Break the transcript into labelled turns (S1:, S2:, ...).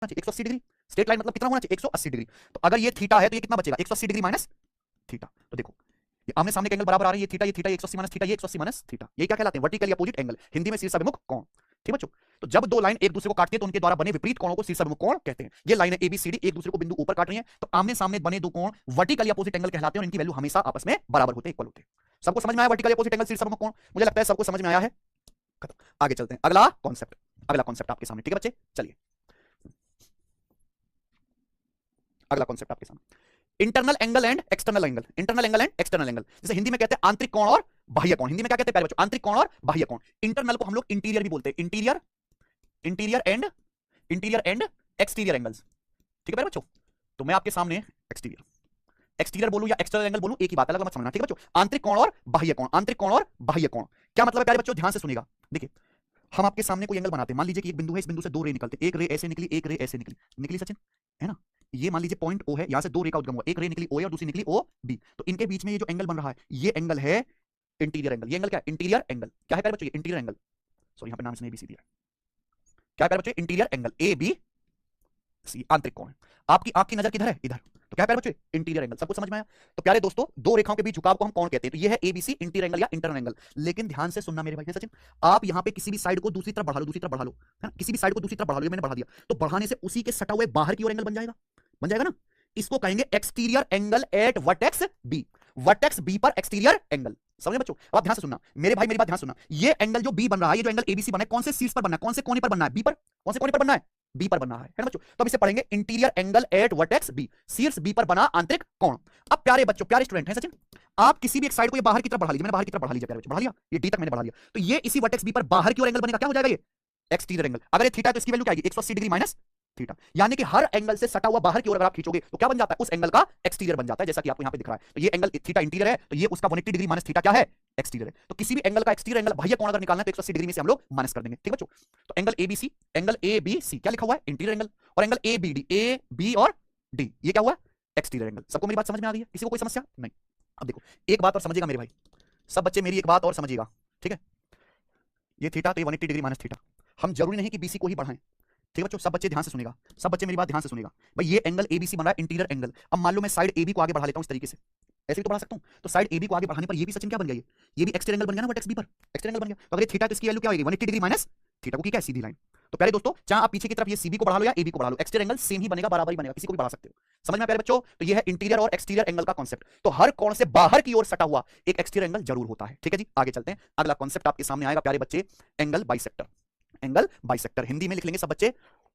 S1: चाहिए 180 degree. Straight line मतलब कितना होना चाहिए 180 डिग्री। तो अगर ये थीटा है तो ये कितना बचेगा 180 डिग्री माइनस थीटा। तो देखो ये आमने सामने के एंगल बराबर आ रहे हैं, ये थीटा 180 माइनस थीटा, ये 180 माइनस थीटा, ये क्या कहलाते हैं वर्टिकल अपोजिट एंगल, हिंदी में शीर्षाभिमुख कोण। ठीक बच्चों, तो जब दो लाइन एक दूसरे को काटती है तो उनके द्वारा बने विपरीत कोणों को शीर्षाभिमुख कोण कहते हैं। ये लाइन एबीसीडी एक दूसरे को बिंदु ऊपर काट रही है, तो आमने सामने बने दो कोण वर्टिकल अपोजिट एंगल कहलाते हैं और इनकी वैल्यू हमेशा आपस में बराबर होते हैं, इक्वल होते हैं। सबको समझ में आया वर्टिकल अपोजिट एंगल शीर्षाभिमुख कोण? मुझे लगता है सबको समझ में आया है। आगे चलते हैं, अगला कॉन्सेप्ट आपके सामने। ठीक है बच्चे, चलिए अगला कॉन्सेप्ट आपके सामने, internal angle and external angle. Internal angle and external angle, जैसे हिंदी में कहते हैं आंतरिक कोण और बाह्य कोण। हिंदी में क्या कहते हैं प्यारे बच्चों? आंतरिक कोण और बाह्य कोण। इंटरनल को हम लोग इंटीरियर भी बोलते हैं, इंटीरियर एंड एक्सटीरियर एंगल्स। ठीक है प्यारे बच्चों, तो मैं आपके सामने एक्सटीरियर बोलूं या एक्सटर्नल एंगल बोलूं, एक ही बात है, अलग मत समझना। ठीक है बच्चों, आंतरिक कोण और बाह्य कोण, आंतरिक कोण और बाह्य कोण क्या मतलब है प्यारे बच्चों? ध्यान से सुनिएगा। देखिए हम आपके सामने कोई एंगल बनाते हैं, मान लीजिए कि एक बिंदु है, इस बिंदु से दो रे निकलते, एक रे ऐसे निकली, एक रे ऐसे निकली सचिन, है ना? ये मान लीजिए पॉइंट ओ है, यहां से दो रे का उद्गम हुआ, एक रे निकली ओ और दूसरी निकली ओ बी, तो इनके बीच में ये जो एंगल बन रहा है ये एंगल है इंटीरियर एंगल। ये एंगल क्या है? Interior angle. क्या है प्यारे बच्चों? ये इंटीरियर एंगल। सॉरी, यहां पे नाम इसने एबीसी दिया। क्या है प्यारे बच्चों? Interior angle, A B C आंतरिक कोण है। आपकी आंख की नजर किधर है? इधर। तो क्या है प्यारे बच्चों? Interior angle. सबको समझ में आया? तो प्यारे दोस्तों, दो रेखाओं के बीच झुकाव को हम कोण कहते हैं, तो ये है एबीसी इंटीरियर एंगल या इंटरनल एंगल। लेकिन ध्यान से सुनना मेरे भाई सचिन, आप यहां पे किसी भी साइड को दूसरी तरफ बढ़ा लो, है ना? किसी भी साइड को दूसरी तरफ बढ़ा लो, ये मैंने बढ़ा दिया, तो बढ़ाने से उसी के सटा हुए बाहर की ओर एंगल बन जाएगा ना? इसको कहेंगे exterior angle at vertex B. Vertex B पर एक्सटीरियर एंगल। समझे बच्चों? अब आप ध्यान से सुनना मेरे भाई, मेरी बात ध्यान से सुनना। ये एंगल जो बी बन रहा है, ये जो एंगल एबीसी बना है, कौन से शीर्ष पर बनना है? कौन से कोने पर बनना है? बी पर। कौन से कोने पर बनना है? बी पर बनना है ना बच्चों? तो अब इसे पढ़ेंगे interior angle at vertex B, शीर्ष बी पर बना आंतरिक कोण। अब प्यारे बच्चों, प्यारे स्टूडेंट हैं सचिन, आप किसी भी एक साइड को ये बाहर की तरफ बढ़ा लीजिए, मैंने बाहर की तरफ बढ़ा लीजिए प्यारे बच्चों, बढ़ा लिया, ये डी तक मैंने बढ़ा लिया, तो ये इसी वर्टेक्स बी पर बाहर की ओर एंगल बनेगा। क्या हो जाएगा? ये एक्सटीरियर एंगल। अगर ये थीटा है तो इसकी वैल्यू क्या आएगी? 180 डिग्री माइनस थीटा। यानी कि हर एंगल से सटा हुआ बाहर की ओर अगर आप खींचोगे तो क्या बन जाता है? उस एंगल का एक्सटीरियर बन जाता है, जैसा कि आपको यहां पे दिख रहा है। तो ये एंगल थीटा इंटीरियर है, तो ये उसका 180 डिग्री माइनस थीटा क्या है? एक्सटीरियर है। तो किसी भी एंगल का एक्सटीरियर एंगल बाह्य कोण अगर निकालना है तो 180 डिग्री में से हम लोग माइनस कर देंगे। ठीक बच्चों, तो angle ABC, angle A B C क्या लिखा हुआ है? Interior angle. और angle A B D, A B और डी, ये क्या हुआ? Exterior angle. सबको मेरी बात समझ में आ रही है? किसी को कोई समस्या नहीं? अब देखो एक बात और समझिएगा मेरे भाई, सब बच्चे मेरी एक बात और समझिएगा। ठीक है, ये थीटा तो ये 180 डिग्री माइनस थीटा, हम जरूरी नहीं कि बीसी को ही बढ़ाएं। ठीक है बच्चों, सब बच्चे ध्यान से सुनेगा, सब बच्चे मेरी बात ध्यान से सुनेगा। भाई ये एंगल एबीसी बन रहा है इंटीरियर एंगल। अब मान लो मैं साइड एबी को आगे बढ़ा लेता हूं इस तरीके से, ऐसे भी तो बढ़ा सकता हूं। तो साइड एबी को आगे बढ़ाने पर ये भी सचिन क्या बन गया? ये भी एक्सटीरियर एंगल बन गया ना, वर्टेक्स बी पर एक्सटीरियर एंगल बन गया। तो अगर ये थीटा तो इसकी वैल्यू क्या होगी? 180 डिग्री माइनस थीटा, को क्या है? सीधी लाइन। तो प्यारे दोस्तों, चाहे आप पीछे की तरफ ये सीबी को बढ़ा लो या एबी को बढ़ा लो, एक्सटीरियर एंगल सेम ही बनेगा, बराबर ही बनेगा, किसी को भी बढ़ा सकते हो। समझ में प्यारे बच्चों? तो ये है इंटीरियर और एक्सटीरियर एंगल का कॉन्सेप्ट। तो हर कोण से बाहर की ओर सटा हुआ एक एक्सटीरियर एंगल जरूर होता है। ठीक है जी, आगे चलते हैं। अगला कॉन्सेप्ट आपके सामने आएगा प्यारे बच्चे, angle bisector. Angle bisector Hindi में लिख लेंगे सब बच्चे